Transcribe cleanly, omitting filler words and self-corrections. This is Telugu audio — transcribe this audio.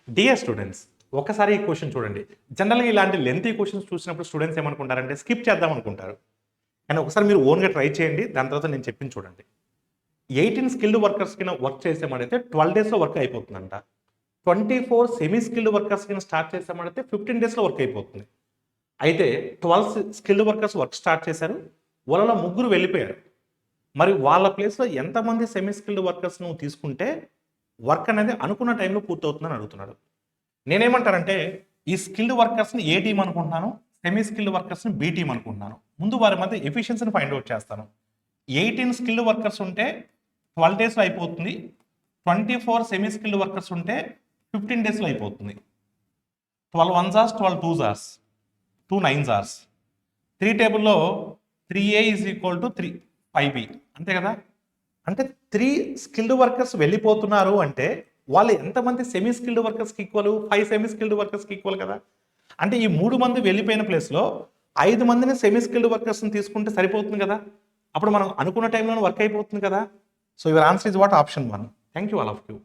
డియర్ స్టూడెంట్స్, ఒకసారి ఈ క్వశ్చన్ చూడండి. జనరల్గా ఇలాంటి లెంతీ క్వశ్చన్స్ చూసినప్పుడు స్టూడెంట్స్ ఏమనుకుంటారంటే స్కిప్ చేద్దాం అనుకుంటారు. కానీ ఒకసారి మీరు ఓన్గా ట్రై చేయండి. దాని తర్వాత నేను చెప్పింది చూడండి. 18 స్కిల్డ్ వర్కర్స్ కింద వర్క్ చేసామంటే 12 డేస్లో వర్క్ అయిపోతుందంట. 24 సెమీ స్కిల్డ్ వర్కర్స్ కింద స్టార్ట్ చేసామంటే 15 డేస్లో వర్క్ అయిపోతుంది. అయితే 12 స్కిల్డ్ వర్కర్స్ వర్క్ స్టార్ట్ చేశారు, వాళ్ళలో 3 వెళ్ళిపోయారు. మరి వాళ్ళ ప్లేస్లో ఎంతమంది సెమీ స్కిల్డ్ వర్కర్స్ నువ్వు తీసుకుంటే వర్క్ అనేది అనుకున్న టైంలో పూర్తవుతుందని అడుగుతున్నాడు. నేనేమంటానంటే ఈ స్కిల్డ్ వర్కర్స్ని ఏ టీం అనుకుంటున్నాను, సెమీ స్కిల్డ్ వర్కర్స్ని బి టీం అనుకుంటున్నాను. ముందు వారి మధ్య ఎఫిషియన్సీని ఫైండ్ అవుట్ చేస్తాను. 18 స్కిల్డ్ వర్కర్స్ ఉంటే 12 డేస్లో అయిపోతుంది. 24 సెమీ స్కిల్డ్ వర్కర్స్ ఉంటే 15 డేస్లో అయిపోతుంది. 12 1s hours, 12 2s hours, 2 9s hours. 3 టేబుల్లో 3A is equal to 5B, అంతే కదా. అంటే 3 స్కిల్డ్ వర్కర్స్ వెళ్ళిపోతున్నారు అంటే వాళ్ళు ఎంతమంది సెమీ స్కిల్డ్ వర్కర్స్కి ఈక్వల్? 5 సెమీ స్కిల్డ్ వర్కర్స్కి ఈక్వల్ కదా. అంటే ఈ 3 మంది వెళ్ళిపోయిన ప్లేస్లో 5 మందిని సెమీ స్కిల్డ్ వర్కర్స్ని తీసుకుంటే సరిపోతుంది కదా. అప్పుడు మనం అనుకున్న టైంలో వర్క్ అయిపోతుంది కదా. So your answer is what? Option 1. Thank you all of you.